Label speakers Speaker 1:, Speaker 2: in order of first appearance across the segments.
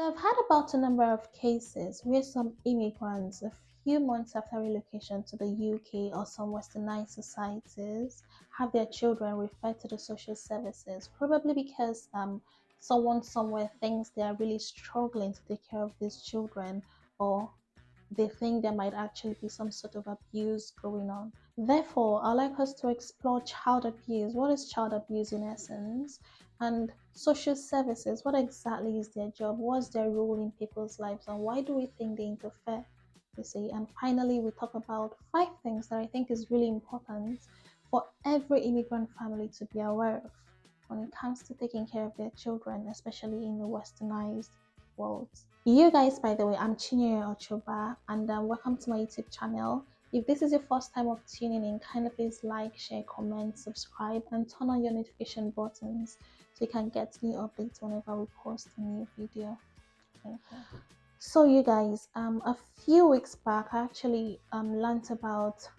Speaker 1: I've heard about a number of cases where some immigrants, a few months after relocation to the UK or some westernized societies, have their children referred to the social services, probably because someone somewhere thinks they are really struggling to take care of these children, or they think there might actually be some sort of abuse going on. Therefore, I'd like us to explore child abuse. What is child abuse in essence? And social services, what exactly is their job? What's their role in people's lives? And why do we think they interfere? You see, and finally, we talk about 5 things that I think is really important for every immigrant family to be aware of when it comes to taking care of their children, especially in the westernized world. You guys, by the way, I'm Chinye Ochoba, and welcome to my YouTube channel. If this is your first time of tuning in, kindly please like, share, comment, subscribe, and turn on your notification buttons so you can get new updates whenever we post a new video. Thank you. So, you guys, a few weeks back, I actually learned about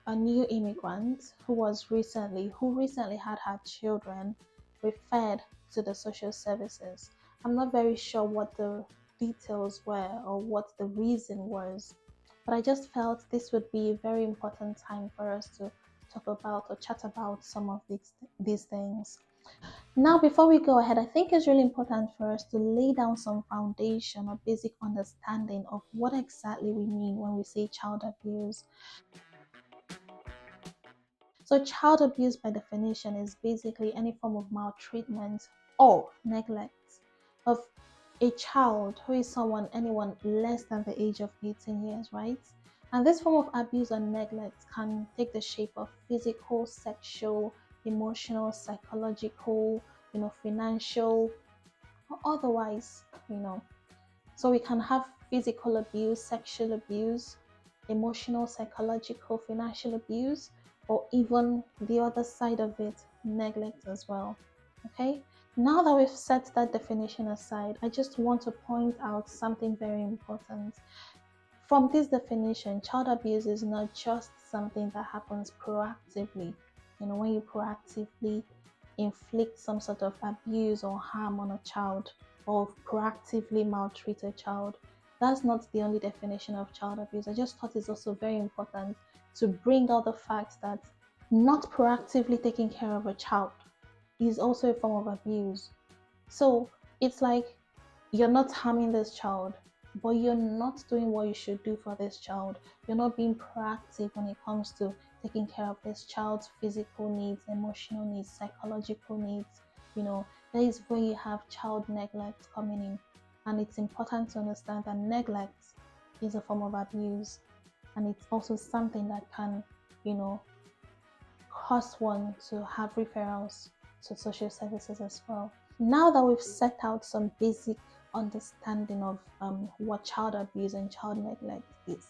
Speaker 1: a new immigrant who recently had her children referred to the social services. I'm not very sure what the details were or what the reason was, but I just felt this would be a very important time for us to talk about or chat about some of these things. Now, before we go ahead, I think it's really important for us to lay down some foundation or basic understanding of what exactly we mean when we say child abuse. So, child abuse by definition is basically any form of maltreatment or neglect of a child who is anyone less than the age of 18 years, right? And this form of abuse and neglect can take the shape of physical, sexual, emotional, psychological, financial, or otherwise, So we can have physical abuse, sexual abuse, emotional, psychological, financial abuse, or even the other side of it, neglect as well. Okay, now that we've set that definition aside, I just want to point out something very important. From this definition, child abuse is not just something that happens proactively. When you proactively inflict some sort of abuse or harm on a child, or proactively maltreat a child. That's not the only definition of child abuse. I just thought it's also very important to bring out the fact that not proactively taking care of a child is also a form of abuse. So it's like you're not harming this child, but you're not doing what you should do for this child. You're not being proactive when it comes to taking care of this child's physical needs, emotional needs, psychological needs. That is where you have child neglect coming in. And it's important to understand that neglect is a form of abuse. And it's also something that can, cause one to have referrals to social services as well. Now that we've set out some basic understanding of what child abuse and child neglect is,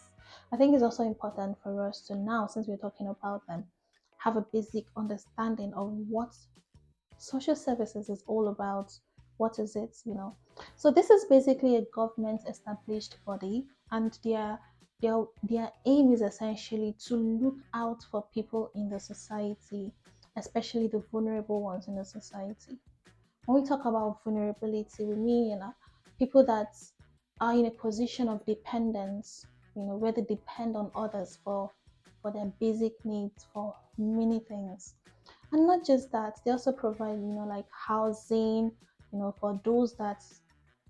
Speaker 1: I think it's also important for us to now, since we're talking about them, have a basic understanding of what social services is all about. What is it? So this is basically a government established body, and their aim is essentially to look out for people in the society, especially the vulnerable ones in the society. When we talk about vulnerability, we mean people that are in a position of dependence, where they depend on others for their basic needs, for many things. And not just that, they also provide, like housing, for those that,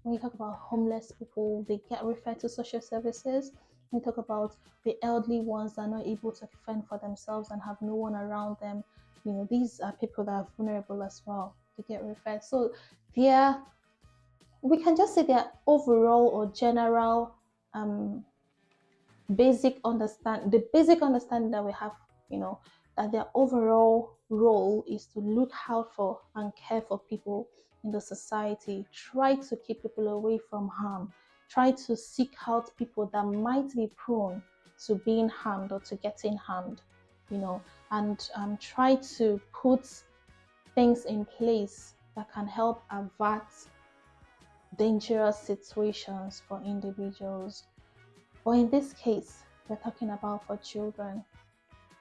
Speaker 1: when you talk about homeless people, they get referred to social services. When you talk about the elderly ones that are not able to fend for themselves and have no one around them, these are people that are vulnerable as well. They get referred. So we can just say their overall or general the basic understanding that we have, that their overall role is to look out for and care for people in the society, try to keep people away from harm, try to seek out people that might be prone to being harmed or to getting harmed, and try to put things in place that can help avert dangerous situations for individuals. But in this case, we're talking about for children.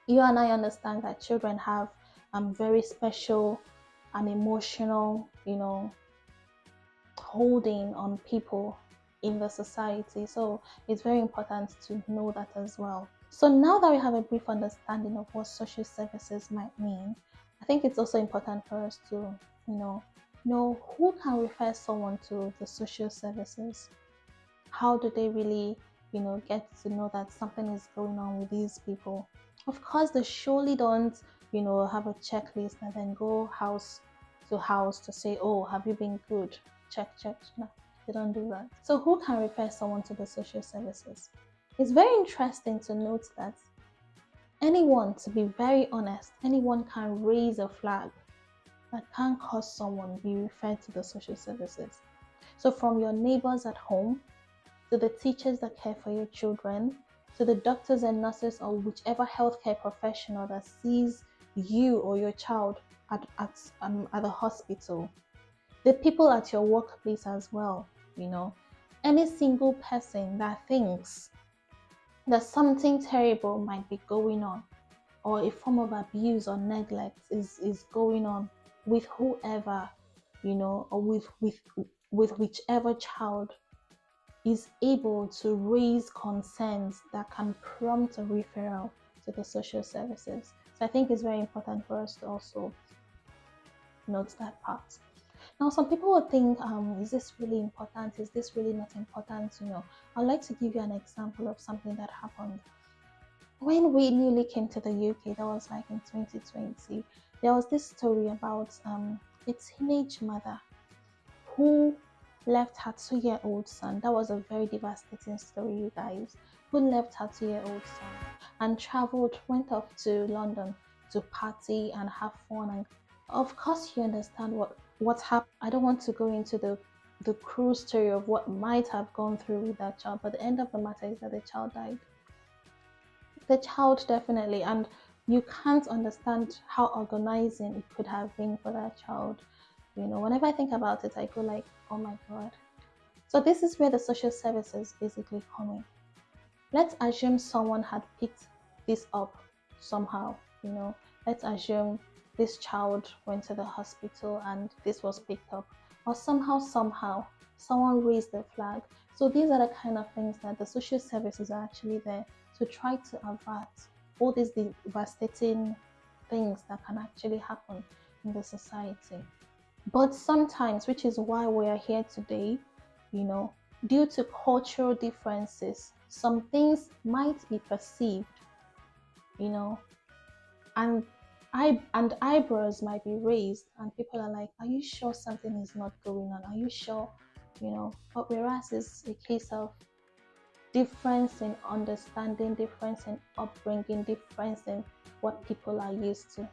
Speaker 1: You and I understand that children have very special and emotional, holding on people in the society. So it's very important to know that as well. So now that we have a brief understanding of what social services might mean, I think it's also important for us to, you know who can refer someone to the social services. How do they really, get to know that something is going on with these people? Of course, they surely don't, have a checklist and then go house to house to say, oh, have you been good? Check, check. No, they don't do that. So who can refer someone to the social services? It's very interesting to note that anyone, to be very honest, anyone can raise a flag that can cause someone be referred to the social services. So from your neighbors at home, to the teachers that care for your children, to the doctors and nurses or whichever healthcare professional that sees you or your child at the hospital, the people at your workplace as well, any single person that thinks that something terrible might be going on, or a form of abuse or neglect is going on with whoever, or with whichever child is able to raise concerns that can prompt a referral to the social services. So I think it's very important for us to also note that part. Now, some people would think, is this really important? Is this really not important? I'd like to give you an example of something that happened. When we newly came to the UK, that was like in 2020, there was this story about a teenage mother who left her 2-year-old son. That was a very devastating story, you guys. Who left her 2-year-old son and traveled, went off to London to party and have fun. And of course, you understand what happened. I don't want to go into the cruel story of what might have gone through with that child, but the end of the matter is that the child died. The child definitely, and you can't understand how organizing it could have been for that child. Whenever I think about it, I go like, oh my God. So this is where the social services basically come in. Let's assume someone had picked this up somehow, Let's assume this child went to the hospital and this was picked up. Or somehow, someone raised the flag. So these are the kind of things that the social services are actually there to try to avert all these devastating things that can actually happen in the society. But sometimes, which is why we are here today, due to cultural differences, some things might be perceived, and eyebrows might be raised, and people are like, are you sure something is not going on? Are you sure? But whereas it's a case of difference in understanding, difference in upbringing, difference in what people are used to.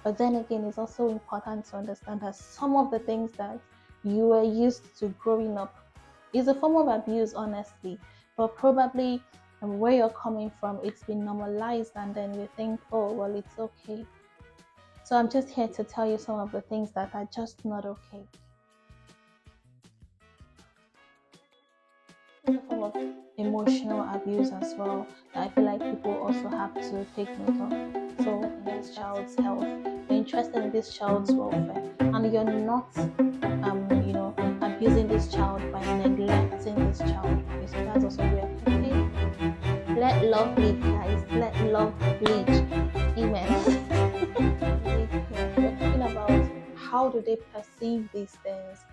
Speaker 1: But then again, it's also important to understand that some of the things that you were used to growing up is a form of abuse, honestly. But probably where you're coming from, it's been normalized, and then you think, oh, well, it's okay. So I'm just here to tell you some of the things that are just not okay. A form of emotional abuse as well that I feel like people also have to take note of. So in this child's health, you're interested in this child's welfare, and you're not abusing this child by neglecting this child. Okay, so that's also where, okay, let love bleed, guys. Let love bleed. Amen. We're talking about how do they perceive these things,